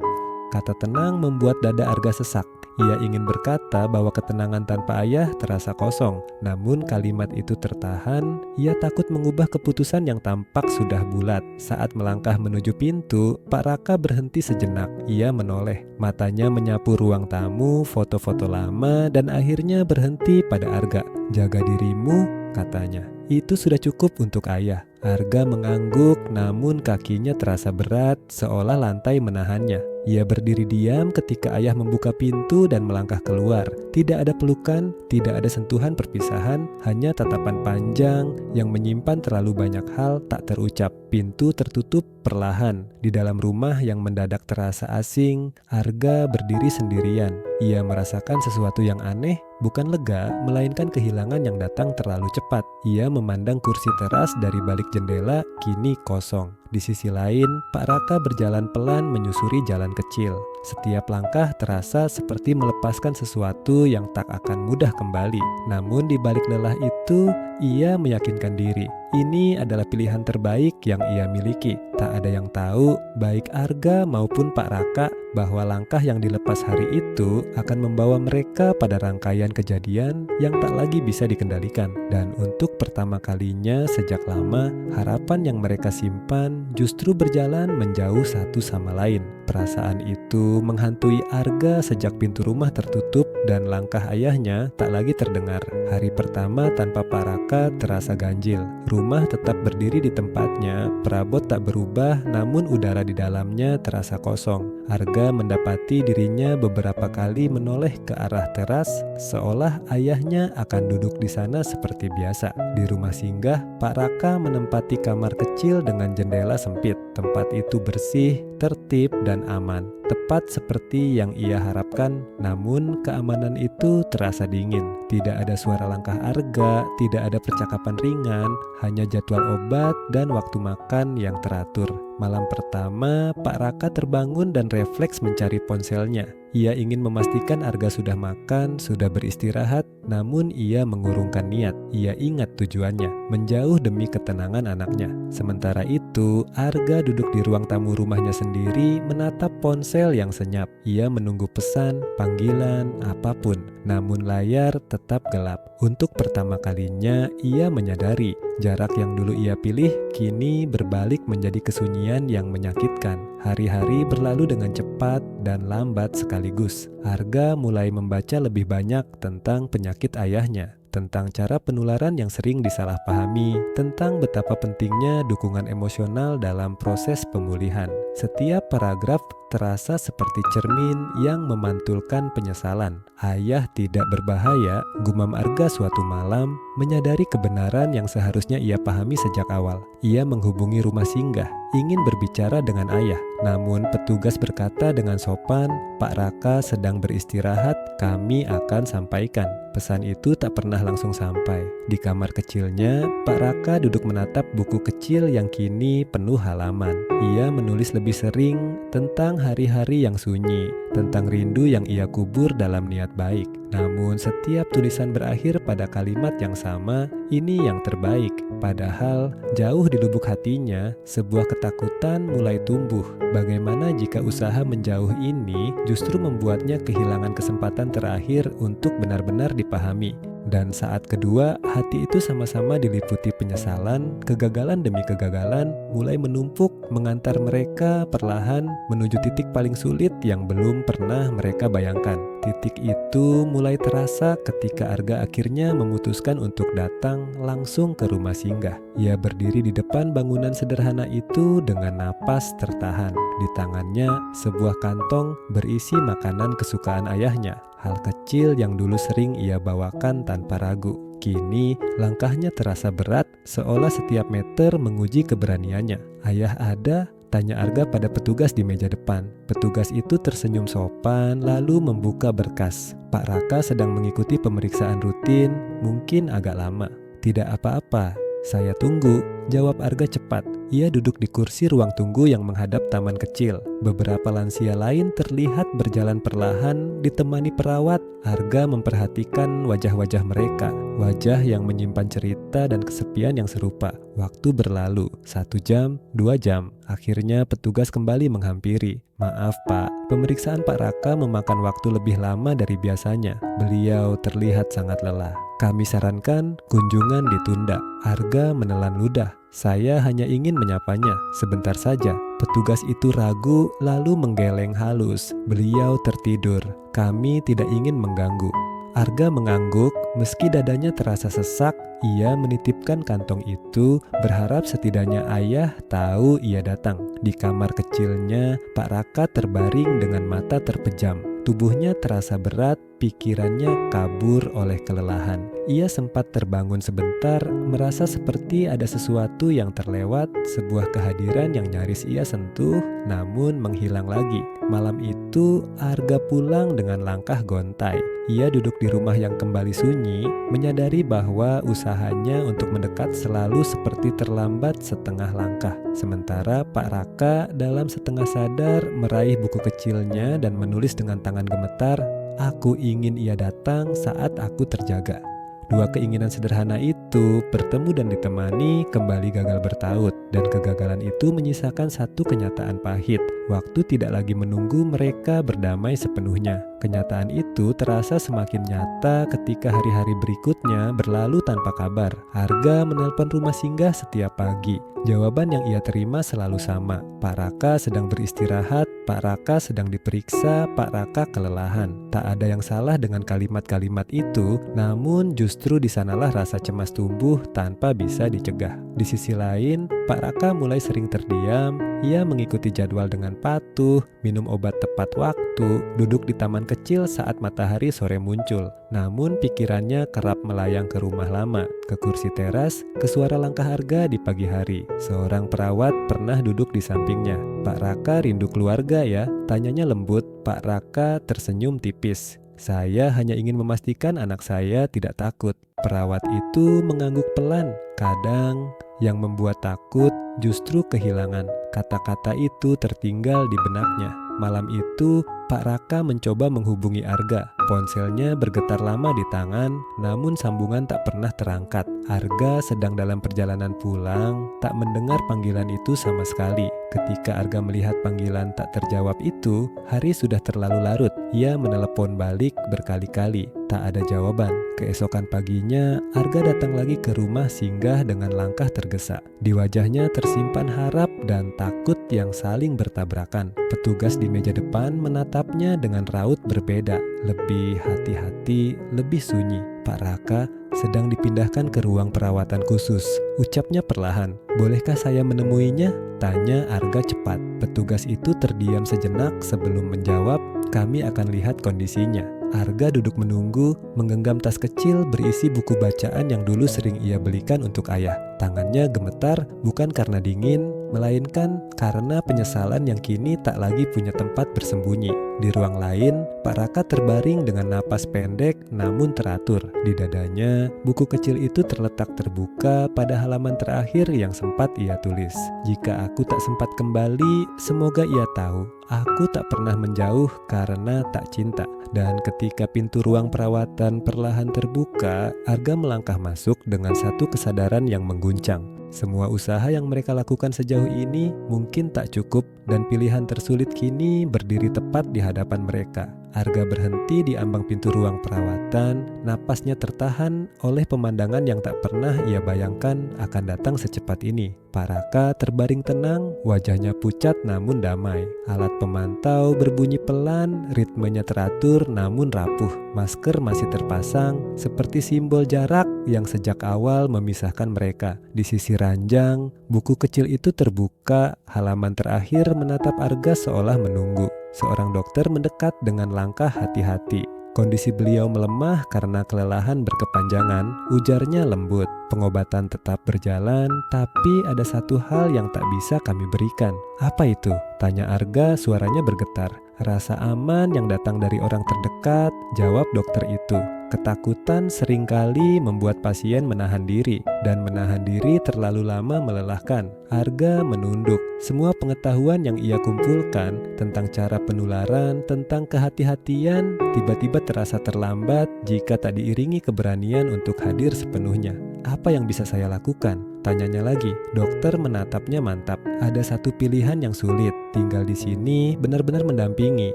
Kata tenang membuat dada Arga sesak. Ia ingin berkata bahwa ketenangan tanpa ayah terasa kosong. Namun kalimat itu tertahan. Ia takut mengubah keputusan yang tampak sudah bulat. Saat melangkah menuju pintu, Pak Raka berhenti sejenak. Ia menoleh. Matanya menyapu ruang tamu, foto-foto lama, dan akhirnya berhenti pada Arga. "Jaga dirimu," katanya. "Itu sudah cukup untuk ayah." Arga mengangguk, namun kakinya terasa berat, seolah lantai menahannya. Ia berdiri diam ketika ayah membuka pintu dan melangkah keluar. Tidak ada pelukan, tidak ada sentuhan perpisahan, hanya tatapan panjang yang menyimpan terlalu banyak hal tak terucap. Pintu tertutup perlahan. Di dalam rumah yang mendadak terasa asing, Arga berdiri sendirian. Ia merasakan sesuatu yang aneh, bukan lega, melainkan kehilangan yang datang terlalu cepat. Ia memandang kursi teras dari balik jendela, kini kosong. Di sisi lain, Pak Raka berjalan pelan menyusuri jalan kecil. Setiap langkah terasa seperti melepaskan sesuatu yang tak akan mudah kembali. Namun di balik lelah itu, ia meyakinkan diri. Ini adalah pilihan terbaik yang ia miliki. Tak ada yang tahu, baik Arga maupun Pak Raka, bahwa langkah yang dilepas hari itu akan membawa mereka pada rangkaian kejadian yang tak lagi bisa dikendalikan. Dan untuk pertama kalinya sejak lama, harapan yang mereka simpan justru berjalan menjauh satu sama lain. Perasaan itu menghantui Arga sejak pintu rumah tertutup dan langkah ayahnya tak lagi terdengar. Hari pertama tanpa Pak Raka terasa ganjil. Rumah tetap berdiri di tempatnya, perabot tak berubah, namun udara di dalamnya terasa kosong. Arga mendapati dirinya beberapa kali menoleh ke arah teras, seolah ayahnya akan duduk di sana seperti biasa. Di rumah singgah, Pak Raka menempati kamar kecil dengan jendela sempit. Tempat itu bersih, tertib, dan aman. Tepat seperti yang ia harapkan, namun keamanan itu terasa dingin. Tidak ada suara langkah Arga, tidak ada percakapan ringan, hanya jadwal obat dan waktu makan yang teratur. Malam pertama, Pak Raka terbangun dan refleks mencari ponselnya. Ia ingin memastikan Arga sudah makan, sudah beristirahat, namun ia mengurungkan niat. Ia ingat tujuannya, menjauh demi ketenangan anaknya. Sementara itu, Arga duduk di ruang tamu rumahnya sendiri, menatap ponsel yang senyap. Ia menunggu pesan, panggilan, apapun. Namun layar tetap gelap. Untuk pertama kalinya, ia menyadari jarak yang dulu ia pilih kini berbalik menjadi kesunyian yang menyakitkan. Hari-hari berlalu dengan cepat dan lambat sekaligus. Arga mulai membaca lebih banyak tentang penyakit ayahnya, tentang cara penularan yang sering disalahpahami, tentang betapa pentingnya dukungan emosional dalam proses pemulihan. Setiap paragraf terasa seperti cermin yang memantulkan penyesalan. Ayah tidak berbahaya, gumam Arga suatu malam, menyadari kebenaran yang seharusnya ia pahami sejak awal. Ia menghubungi rumah singgah, ingin berbicara dengan ayah. Namun petugas berkata dengan sopan, "Pak Raka sedang beristirahat, kami akan sampaikan." Pesan itu tak pernah langsung sampai. Di kamar kecilnya, Pak Raka duduk menatap buku kecil yang kini penuh halaman. Ia menulis lebih sering tentang hari-hari yang sunyi, tentang rindu yang ia kubur dalam niat baik. Namun setiap tulisan berakhir pada kalimat yang sama, "Ini yang terbaik." Padahal jauh di lubuk hatinya, sebuah ketakutan mulai tumbuh. Bagaimana jika usaha menjauh ini justru membuatnya kehilangan kesempatan terakhir untuk benar-benar dipahami? Dan saat kedua, hati itu sama-sama diliputi penyesalan, kegagalan demi kegagalan mulai menumpuk mengantar mereka perlahan menuju titik paling sulit yang belum pernah mereka bayangkan. Titik itu mulai terasa ketika Arga akhirnya memutuskan untuk datang langsung ke rumah singgah. Ia berdiri di depan bangunan sederhana itu dengan napas tertahan. Di tangannya sebuah kantong berisi makanan kesukaan ayahnya. Hal kecil yang dulu sering ia bawakan tanpa ragu. Kini langkahnya terasa berat, seolah setiap meter menguji keberaniannya. "Ayah ada?" tanya Arga pada petugas di meja depan. Petugas itu tersenyum sopan lalu membuka berkas. "Pak Raka sedang mengikuti pemeriksaan rutin, mungkin agak lama." "Tidak apa-apa, saya tunggu," jawab Arga cepat. Ia duduk di kursi ruang tunggu yang menghadap taman kecil. Beberapa lansia lain terlihat berjalan perlahan ditemani perawat. Arga memperhatikan wajah-wajah mereka, wajah yang menyimpan cerita dan kesepian yang serupa. Waktu berlalu, 1 jam, 2 jam. Akhirnya petugas kembali menghampiri. "Maaf Pak, pemeriksaan Pak Raka memakan waktu lebih lama dari biasanya. Beliau terlihat sangat lelah. Kami sarankan kunjungan ditunda." Arga menelan ludah. "Saya hanya ingin menyapanya sebentar saja." Petugas itu ragu lalu menggeleng halus. "Beliau tertidur. Kami tidak ingin mengganggu." Arga mengangguk meski dadanya terasa sesak. Ia menitipkan kantong itu, berharap setidaknya ayah tahu ia datang. Di kamar kecilnya, Pak Raka terbaring dengan mata terpejam. Tubuhnya terasa berat, pikirannya kabur oleh kelelahan. Ia sempat terbangun sebentar, merasa seperti ada sesuatu yang terlewat, sebuah kehadiran yang nyaris ia sentuh, namun menghilang lagi. Malam itu, Arga pulang dengan langkah gontai. Ia duduk di rumah yang kembali sunyi, menyadari bahwa usahanya untuk mendekat selalu seperti terlambat setengah langkah. Sementara Pak Raka dalam setengah sadar meraih buku kecilnya dan menulis dengan tangan gemetar, "Aku ingin ia datang saat aku terjaga." Dua keinginan sederhana itu bertemu dan ditemani kembali gagal bertaut, dan kegagalan itu menyisakan satu kenyataan pahit. Waktu tidak lagi menunggu mereka berdamai sepenuhnya. Kenyataan itu terasa semakin nyata ketika hari-hari berikutnya berlalu tanpa kabar. Arga menelpon rumah singgah setiap pagi. Jawaban yang ia terima selalu sama. "Pak Raka sedang beristirahat, Pak Raka sedang diperiksa, Pak Raka kelelahan." Tak ada yang salah dengan kalimat-kalimat itu, namun justru di sanalah rasa cemas tumbuh tanpa bisa dicegah. Di sisi lain, Pak Raka mulai sering terdiam. Ia mengikuti jadwal dengan patuh, minum obat tepat waktu, duduk di taman kecil saat matahari sore muncul. Namun pikirannya kerap melayang ke rumah lama, ke kursi teras, ke suara langkah Arga di pagi hari. Seorang perawat pernah duduk di sampingnya. "Pak Raka rindu keluarga ya?" tanyanya lembut. Pak Raka tersenyum tipis. Saya hanya ingin memastikan anak saya tidak takut. Perawat itu mengangguk pelan. Kadang yang membuat takut justru kehilangan. Kata-kata itu tertinggal di benaknya. Malam itu, Pak Raka mencoba menghubungi Arga. Ponselnya bergetar lama di tangan, namun sambungan tak pernah terangkat. Arga sedang dalam perjalanan pulang, tak mendengar panggilan itu sama sekali. Ketika Arga melihat panggilan tak terjawab itu, hari sudah terlalu larut. Ia menelepon balik berkali-kali, tak ada jawaban. Keesokan paginya, Arga datang lagi ke rumah singgah dengan langkah tergesa. Di wajahnya tersimpan harap dan takut yang saling bertabrakan. Petugas di meja depan menatapnya dengan raut berbeda, lebih hati-hati, lebih sunyi. Pak Raka sedang dipindahkan ke ruang perawatan khusus. Ucapnya perlahan. "Bolehkah saya menemuinya?" Tanya Arga cepat. Petugas itu terdiam sejenak sebelum menjawab, "Kami akan lihat kondisinya." Arga duduk menunggu, menggenggam tas kecil berisi buku bacaan yang dulu sering ia belikan untuk ayah. Tangannya gemetar bukan karena dingin, melainkan karena penyesalan yang kini tak lagi punya tempat bersembunyi. Di ruang lain, Pak Raka terbaring dengan napas pendek namun teratur. Di dadanya, buku kecil itu terletak terbuka pada halaman terakhir yang sempat ia tulis. "Jika aku tak sempat kembali, semoga ia tahu, aku tak pernah menjauh karena tak cinta." Dan ketika pintu ruang perawatan perlahan terbuka, Arga melangkah masuk dengan satu kesadaran yang mengguncang. Semua usaha yang mereka lakukan sejauh ini mungkin tak cukup dan pilihan tersulit kini berdiri tepat di hadapan mereka. Arga berhenti di ambang pintu ruang perawatan, napasnya tertahan oleh pemandangan yang tak pernah ia bayangkan akan datang secepat ini. Pak Raka terbaring tenang, wajahnya pucat namun damai. Alat pemantau berbunyi pelan, ritmenya teratur namun rapuh. Masker masih terpasang, seperti simbol jarak yang sejak awal memisahkan mereka. Di sisi ranjang, buku kecil itu terbuka, halaman terakhir menatap Arga seolah menunggu. Seorang dokter mendekat dengan langkah hati-hati. Kondisi beliau melemah karena kelelahan berkepanjangan, ujarnya lembut. "Pengobatan tetap berjalan, tapi ada satu hal yang tak bisa kami berikan." "Apa itu?" tanya Arga, suaranya bergetar. "Rasa aman yang datang dari orang terdekat," jawab dokter itu. Ketakutan seringkali membuat pasien menahan diri, dan menahan diri terlalu lama melelahkan. Arga menunduk. Semua pengetahuan yang ia kumpulkan tentang cara penularan, tentang kehati-hatian, tiba-tiba terasa terlambat jika tak diiringi keberanian untuk hadir sepenuhnya. "Apa yang bisa saya lakukan?" tanyanya lagi. Dokter menatapnya mantap. "Ada satu pilihan yang sulit. Tinggal di sini benar-benar mendampingi,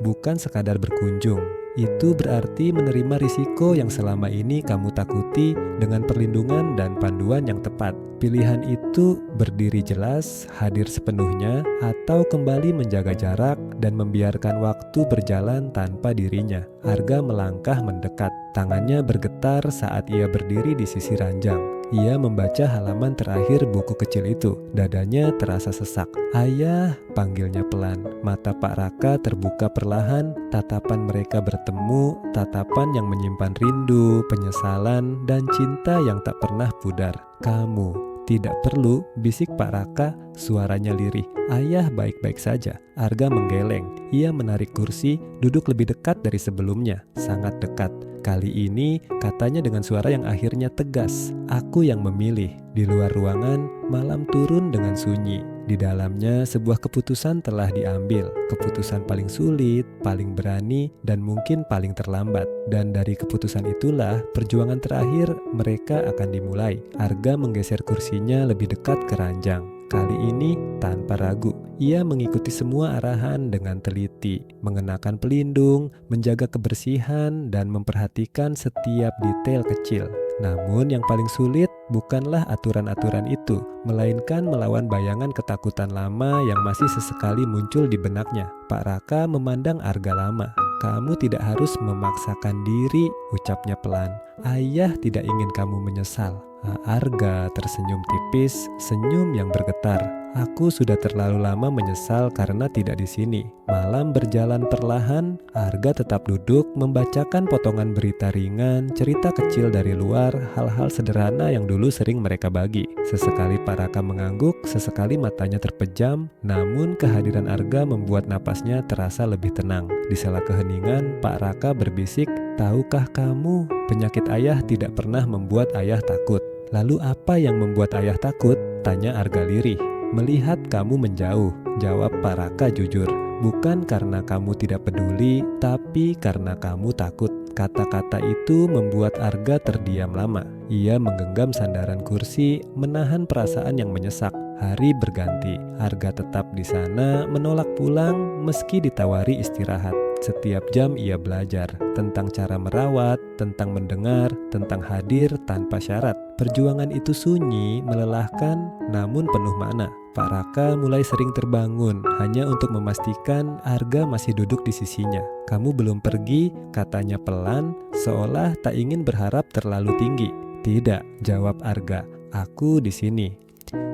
bukan sekadar berkunjung. Itu berarti menerima risiko yang selama ini kamu takuti dengan perlindungan dan panduan yang tepat. Pilihan itu berdiri jelas, hadir sepenuhnya, atau kembali menjaga jarak dan membiarkan waktu berjalan tanpa dirinya." Arga melangkah mendekat. Tangannya bergetar saat ia berdiri di sisi ranjang. Ia membaca halaman terakhir buku kecil itu. Dadanya terasa sesak. "Ayah," panggilnya pelan. Mata Pak Raka terbuka perlahan. Tatapan mereka bertemu, tatapan yang menyimpan rindu, penyesalan, dan cinta yang tak pernah pudar. "Kamu tidak perlu," bisik Pak Raka, suaranya lirih. "Ayah baik-baik saja." Arga menggeleng. Ia menarik kursi, duduk lebih dekat dari sebelumnya, sangat dekat. Kali ini katanya dengan suara yang akhirnya tegas, "Aku yang memilih." Di luar ruangan, malam turun dengan sunyi. Di dalamnya sebuah keputusan telah diambil. Keputusan paling sulit, paling berani, dan mungkin paling terlambat. Dan dari keputusan itulah perjuangan terakhir mereka akan dimulai. Arga menggeser kursinya lebih dekat ke ranjang. Kali ini tanpa ragu, ia mengikuti semua arahan dengan teliti, mengenakan pelindung, menjaga kebersihan, dan memperhatikan setiap detail kecil. Namun yang paling sulit bukanlah aturan-aturan itu, melainkan melawan bayangan ketakutan lama yang masih sesekali muncul di benaknya. Pak Raka memandang Arga lama. "Kamu tidak harus memaksakan diri," ucapnya pelan. "Ayah tidak ingin kamu menyesal." Arga tersenyum tipis, senyum yang bergetar. Aku sudah terlalu lama menyesal karena tidak di sini. Malam berjalan perlahan, Arga tetap duduk membacakan potongan berita ringan, cerita kecil dari luar, hal-hal sederhana yang dulu sering mereka bagi. Sesekali Pak Raka mengangguk, sesekali matanya terpejam, namun kehadiran Arga membuat napasnya terasa lebih tenang. Di sela keheningan, Pak Raka berbisik, "Tahukah kamu, penyakit ayah tidak pernah membuat ayah takut." "Lalu apa yang membuat ayah takut?" tanya Arga lirih. "Melihat kamu menjauh," jawab Pak Raka jujur. "Bukan karena kamu tidak peduli, tapi karena kamu takut." Kata-kata itu membuat Arga terdiam lama. Ia menggenggam sandaran kursi, menahan perasaan yang menyesak. Hari berganti, Arga tetap di sana, menolak pulang meski ditawari istirahat. Setiap jam ia belajar tentang cara merawat, tentang mendengar, tentang hadir tanpa syarat. Perjuangan itu sunyi, melelahkan, namun penuh makna. Pak Raka mulai sering terbangun hanya untuk memastikan Arga masih duduk di sisinya. "Kamu belum pergi," katanya pelan, seolah tak ingin berharap terlalu tinggi. "Tidak," jawab Arga, "aku di sini."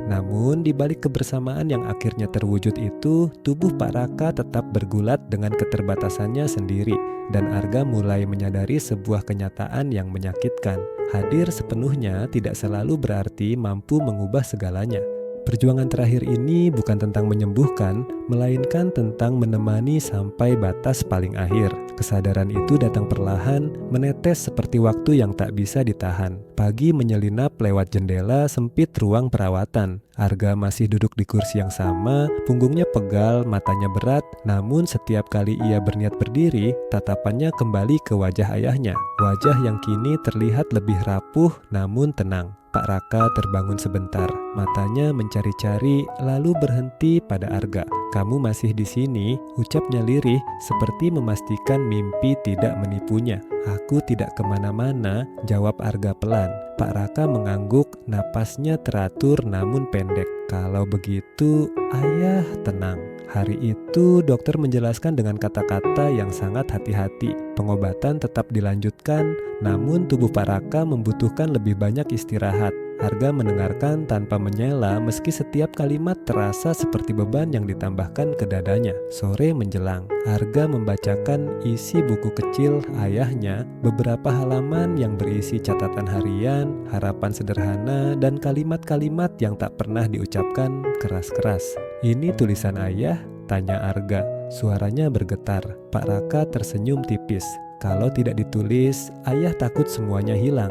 Namun di balik kebersamaan yang akhirnya terwujud itu, tubuh Pak Raka tetap bergulat dengan keterbatasannya sendiri, dan Arga mulai menyadari sebuah kenyataan yang menyakitkan. Hadir sepenuhnya tidak selalu berarti mampu mengubah segalanya. Perjuangan terakhir ini bukan tentang menyembuhkan, melainkan tentang menemani sampai batas paling akhir. Kesadaran itu datang perlahan, menetes seperti waktu yang tak bisa ditahan. Pagi menyelinap lewat jendela sempit ruang perawatan. Arga masih duduk di kursi yang sama, punggungnya pegal, matanya berat, namun setiap kali ia berniat berdiri, tatapannya kembali ke wajah ayahnya. Wajah yang kini terlihat lebih rapuh namun tenang. Pak Raka terbangun sebentar, matanya mencari-cari lalu berhenti pada Arga. "Kamu masih di sini?" ucapnya lirih seperti memastikan mimpi tidak menipunya. "Aku tidak kemana-mana," jawab Arga pelan. Pak Raka mengangguk, napasnya teratur namun pendek. "Kalau begitu, ayah tenang." Hari itu dokter menjelaskan dengan kata-kata yang sangat hati-hati. Pengobatan tetap dilanjutkan, namun tubuh Pak Raka membutuhkan lebih banyak istirahat. Arga mendengarkan tanpa menyela meski setiap kalimat terasa seperti beban yang ditambahkan ke dadanya. Sore menjelang, Arga membacakan isi buku kecil ayahnya, beberapa halaman yang berisi catatan harian, harapan sederhana, dan kalimat-kalimat yang tak pernah diucapkan keras-keras. "Ini tulisan ayah?" tanya Arga. Suaranya bergetar. Pak Raka tersenyum tipis. "Kalau tidak ditulis, ayah takut semuanya hilang."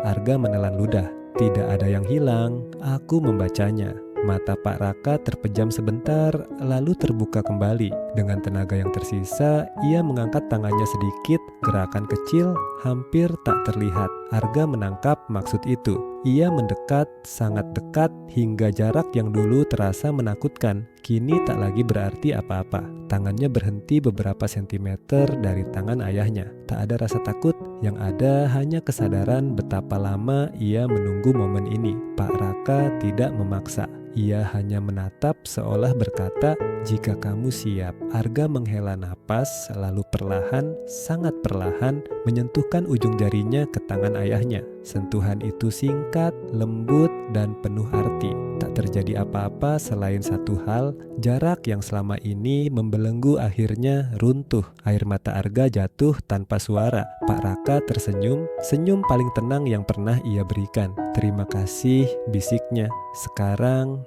Arga menelan ludah. "Tidak ada yang hilang, aku membacanya." Mata Pak Raka terpejam sebentar, lalu terbuka kembali. Dengan tenaga yang tersisa, ia mengangkat tangannya sedikit, gerakan kecil, hampir tak terlihat. Arga menangkap maksud itu. Ia mendekat, sangat dekat, hingga jarak yang dulu terasa menakutkan, kini tak lagi berarti apa-apa. Tangannya berhenti beberapa sentimeter dari tangan ayahnya. Tak ada rasa takut, yang ada hanya kesadaran betapa lama ia menunggu momen ini. Pak Raka tidak memaksa. Ia hanya menatap seolah berkata, "Jika kamu siap." Arga menghela napas, lalu perlahan, sangat perlahan, menyentuhkan ujung jarinya ke tangan ayahnya. Sentuhan itu singkat, lembut, dan penuh arti. Tak terjadi apa-apa selain satu hal, jarak yang selama ini membelenggu akhirnya runtuh. Air mata Arga jatuh tanpa suara. Pak Raka tersenyum, senyum paling tenang yang pernah ia berikan. "Terima kasih," bisiknya. "Sekarang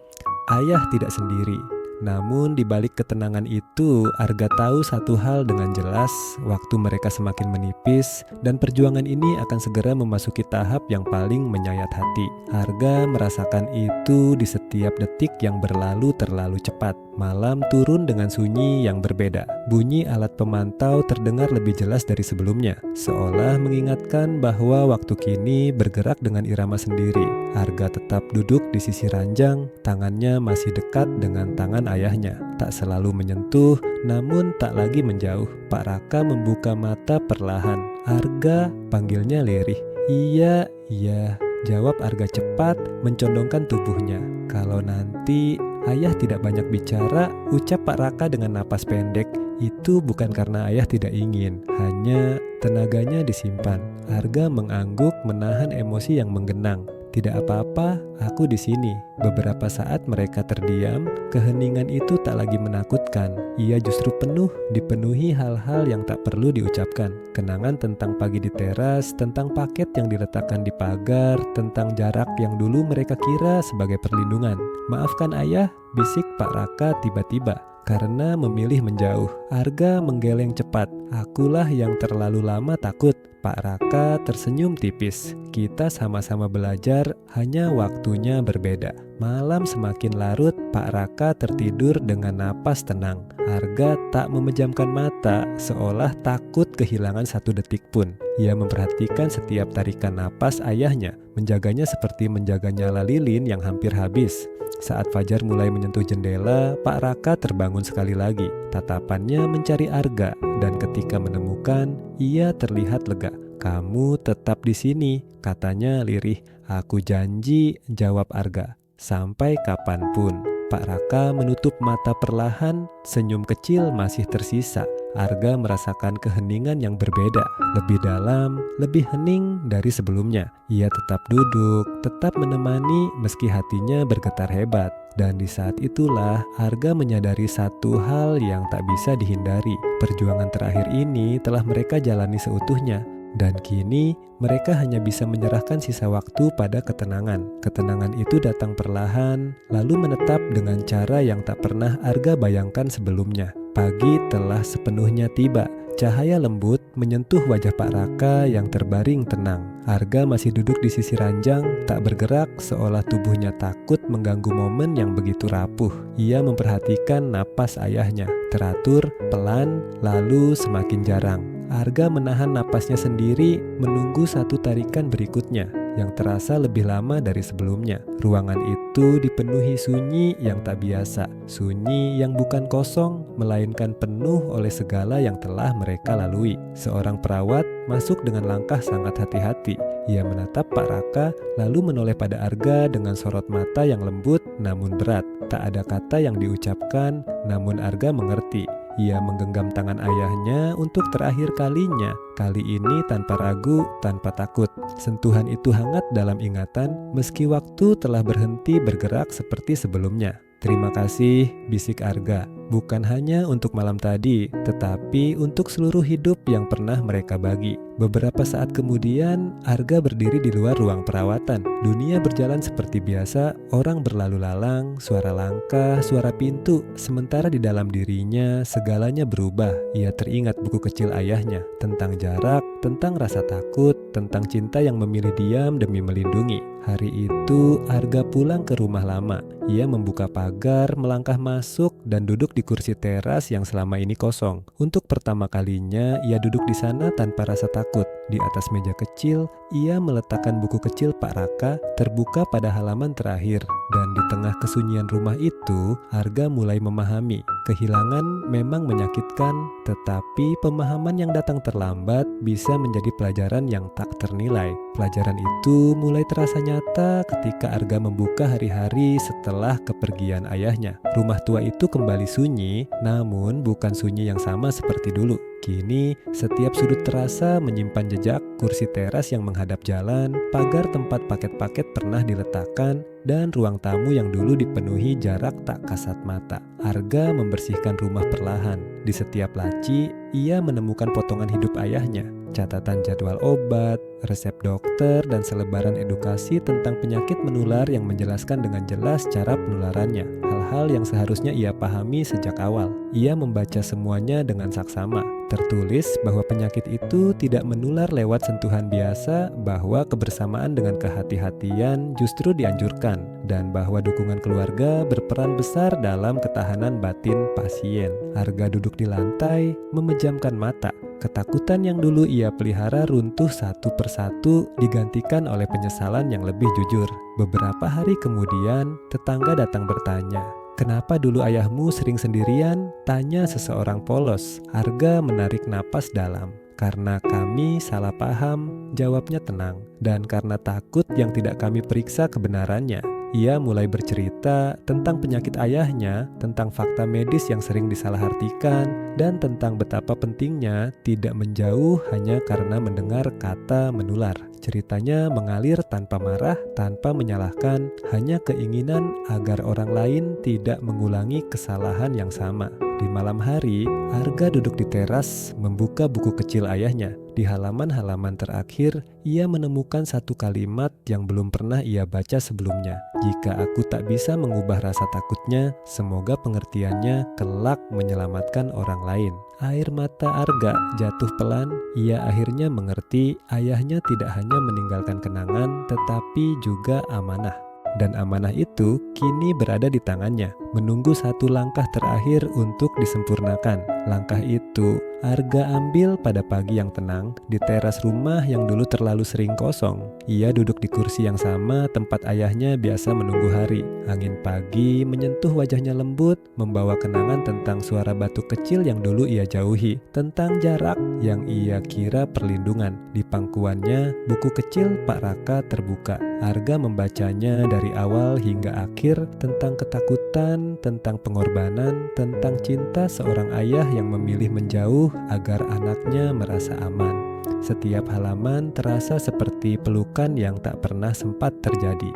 ayah tidak sendiri." Namun di balik ketenangan itu, Arga tahu satu hal dengan jelas, waktu mereka semakin menipis dan perjuangan ini akan segera memasuki tahap yang paling menyayat hati. Arga merasakan itu di setiap detik yang berlalu terlalu cepat. Malam turun dengan sunyi yang berbeda. Bunyi alat pemantau terdengar lebih jelas dari sebelumnya, seolah mengingatkan bahwa waktu kini bergerak dengan irama sendiri. Arga tetap duduk di sisi ranjang, tangannya masih dekat dengan tangan ayahnya. Tak selalu menyentuh, namun tak lagi menjauh. Pak Raka membuka mata perlahan. "Arga," panggilnya lirih. "Iya, iya," jawab Arga cepat, mencondongkan tubuhnya. "Kalau nanti ayah tidak banyak bicara," ucap Pak Raka dengan napas pendek. Itu bukan karena ayah tidak ingin, hanya tenaganya disimpan. Arga mengangguk menahan emosi yang menggenang. "Tidak apa-apa, aku di sini." Beberapa saat mereka terdiam, keheningan itu tak lagi menakutkan. Ia justru dipenuhi hal-hal yang tak perlu diucapkan. Kenangan tentang pagi di teras, tentang paket yang diletakkan di pagar, tentang jarak yang dulu mereka kira sebagai perlindungan. "Maafkan ayah," bisik Pak Raka tiba-tiba. Karena memilih menjauh, Arga menggeleng cepat. "Akulah yang terlalu lama takut." Pak Raka tersenyum tipis. "Kita sama-sama belajar, hanya waktunya berbeda." Malam semakin larut, Pak Raka tertidur dengan napas tenang. Arga tak memejamkan mata, seolah takut kehilangan satu detik pun. Ia memperhatikan setiap tarikan napas ayahnya, menjaganya seperti menjaga nyala lilin yang hampir habis. Saat fajar mulai menyentuh jendela, Pak Raka terbangun sekali lagi. Tatapannya mencari Arga, dan ketika menemukan, ia terlihat lega. "Kamu tetap di sini," katanya lirih. "Aku janji," jawab Arga. "Sampai kapanpun." Pak Raka menutup mata perlahan, senyum kecil masih tersisa. Arga merasakan keheningan yang berbeda, lebih dalam, lebih hening dari sebelumnya. Ia tetap duduk, tetap menemani meski hatinya bergetar hebat. Dan di saat itulah Arga menyadari satu hal yang tak bisa dihindari. Perjuangan terakhir ini telah mereka jalani seutuhnya. Dan kini mereka hanya bisa menyerahkan sisa waktu pada ketenangan. Ketenangan itu datang perlahan, lalu menetap dengan cara yang tak pernah Arga bayangkan sebelumnya. Pagi telah sepenuhnya tiba. Cahaya lembut menyentuh wajah Pak Raka yang terbaring tenang. Arga masih duduk di sisi ranjang, tak bergerak, seolah tubuhnya takut mengganggu momen yang begitu rapuh. Ia memperhatikan napas ayahnya, teratur, pelan, lalu semakin jarang. Arga menahan napasnya sendiri, menunggu satu tarikan berikutnya yang terasa lebih lama dari sebelumnya. Ruangan itu dipenuhi sunyi yang tak biasa, sunyi yang bukan kosong, melainkan penuh oleh segala yang telah mereka lalui. Seorang perawat masuk dengan langkah sangat hati-hati. Ia menatap Pak Raka, lalu menoleh pada Arga dengan sorot mata yang lembut namun berat. Tak ada kata yang diucapkan, namun Arga mengerti. Ia menggenggam tangan ayahnya untuk terakhir kalinya, kali ini tanpa ragu, tanpa takut. Sentuhan itu hangat dalam ingatan, meski waktu telah berhenti bergerak seperti sebelumnya. "Terima kasih," bisik Arga. "Bukan hanya untuk malam tadi, tetapi untuk seluruh hidup yang pernah mereka bagi." Beberapa saat kemudian, Arga berdiri di luar ruang perawatan. Dunia berjalan seperti biasa, orang berlalu lalang, suara langkah, suara pintu. Sementara di dalam dirinya, segalanya berubah. Ia teringat buku kecil ayahnya, tentang jarak, tentang rasa takut, tentang cinta yang memilih diam demi melindungi. Hari itu, Arga pulang ke rumah lama. Ia membuka pagar, melangkah masuk, dan duduk di kursi teras yang selama ini kosong. Untuk pertama kalinya, ia duduk di sana tanpa rasa takut. Di atas meja kecil, ia meletakkan buku kecil Pak Raka, terbuka pada halaman terakhir. Dan di tengah kesunyian rumah itu, Arga mulai memahami. Kehilangan memang menyakitkan, tetapi pemahaman yang datang terlambat bisa menjadi pelajaran yang tak ternilai. Pelajaran itu mulai terasa nyata ketika Arga membuka hari-hari setelah kepergian ayahnya. Rumah tua itu kembali sunyi, namun bukan sunyi yang sama seperti dulu. Kini, setiap sudut terasa menyimpan jejak, kursi teras yang menghadap jalan, pagar tempat paket-paket pernah diletakkan, dan ruang tamu yang dulu dipenuhi jarak tak kasat mata. Arga membersihkan rumah perlahan. Di setiap laci, ia menemukan potongan hidup ayahnya, catatan jadwal obat, resep dokter, dan selebaran edukasi tentang penyakit menular yang menjelaskan dengan jelas cara penularannya. Hal-hal yang seharusnya ia pahami sejak awal. Ia membaca semuanya dengan saksama. Tertulis bahwa penyakit itu tidak menular lewat sentuhan biasa, bahwa kebersamaan dengan kehati-hatian justru dianjurkan, dan bahwa dukungan keluarga berperan besar dalam ketahanan batin pasien. Arga duduk di lantai, memejamkan mata. Ketakutan yang dulu ia pelihara runtuh satu persatu, digantikan oleh penyesalan yang lebih jujur. Beberapa hari kemudian, tetangga datang bertanya, "Kenapa dulu ayahmu sering sendirian?" tanya seseorang polos. Arga menarik napas dalam. "Karena kami salah paham," jawabnya tenang. "Dan karena takut yang tidak kami periksa kebenarannya." Ia mulai bercerita tentang penyakit ayahnya, tentang fakta medis yang sering disalahartikan, dan tentang betapa pentingnya tidak menjauh hanya karena mendengar kata menular. Ceritanya mengalir tanpa marah, tanpa menyalahkan, hanya keinginan agar orang lain tidak mengulangi kesalahan yang sama. Di malam hari, Arga duduk di teras membuka buku kecil ayahnya. Di halaman-halaman terakhir, ia menemukan satu kalimat yang belum pernah ia baca sebelumnya. Jika aku tak bisa mengubah rasa takutnya, semoga pengertiannya kelak menyelamatkan orang lain. Air mata Arga jatuh pelan. Ia akhirnya mengerti ayahnya tidak hanya meninggalkan kenangan, tetapi juga amanah. Dan amanah itu kini berada di tangannya, menunggu satu langkah terakhir untuk disempurnakan. Langkah itu Arga ambil pada pagi yang tenang di teras rumah yang dulu terlalu sering kosong. Ia duduk di kursi yang sama tempat ayahnya biasa menunggu hari. Angin pagi menyentuh wajahnya lembut, membawa kenangan tentang suara batu kecil yang dulu ia jauhi, tentang jarak yang ia kira perlindungan. Di pangkuannya, buku kecil Pak Raka terbuka. Arga membacanya dari awal hingga akhir, tentang ketakutan, tentang pengorbanan, tentang cinta seorang ayah yang memilih menjauh agar anaknya merasa aman. Setiap halaman terasa seperti pelukan yang tak pernah sempat terjadi.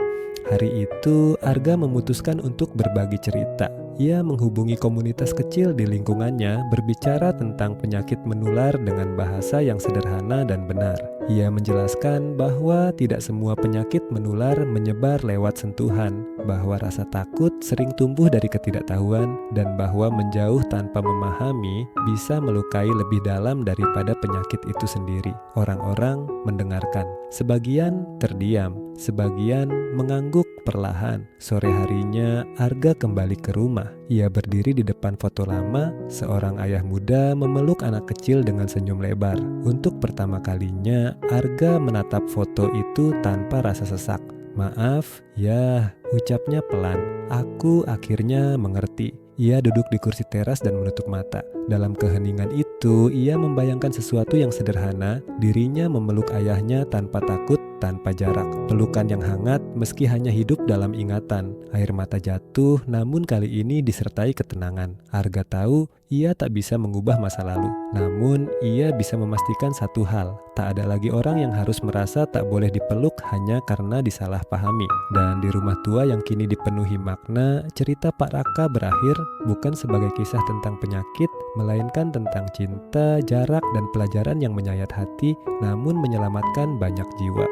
Hari itu, Arga memutuskan untuk berbagi cerita. Ia menghubungi komunitas kecil di lingkungannya, berbicara tentang penyakit menular dengan bahasa yang sederhana dan benar. Ia menjelaskan bahwa tidak semua penyakit menular menyebar lewat sentuhan, bahwa rasa takut sering tumbuh dari ketidaktahuan, dan bahwa menjauh tanpa memahami bisa melukai lebih dalam daripada penyakit itu sendiri. Orang-orang mendengarkan, sebagian terdiam, sebagian mengangguk perlahan. Sore harinya, Arga kembali ke rumah. Ia berdiri di depan foto lama, seorang ayah muda memeluk anak kecil dengan senyum lebar. Untuk pertama kalinya, Arga menatap foto itu tanpa rasa sesak. "Maaf, ya," ucapnya pelan. "Aku akhirnya mengerti." Ia duduk di kursi teras dan menutup mata. Dalam keheningan itu, ia membayangkan sesuatu yang sederhana, dirinya memeluk ayahnya tanpa takut, tanpa jarak. Pelukan yang hangat meski hanya hidup dalam ingatan. Air mata jatuh, namun kali ini disertai ketenangan. Arga tahu ia tak bisa mengubah masa lalu. Namun, ia bisa memastikan satu hal. Tak ada lagi orang yang harus merasa tak boleh dipeluk hanya karena disalahpahami. Dan di rumah tua yang kini dipenuhi makna, cerita Pak Raka berakhir bukan sebagai kisah tentang penyakit, melainkan tentang cinta, jarak, dan pelajaran yang menyayat hati, namun menyelamatkan banyak jiwa.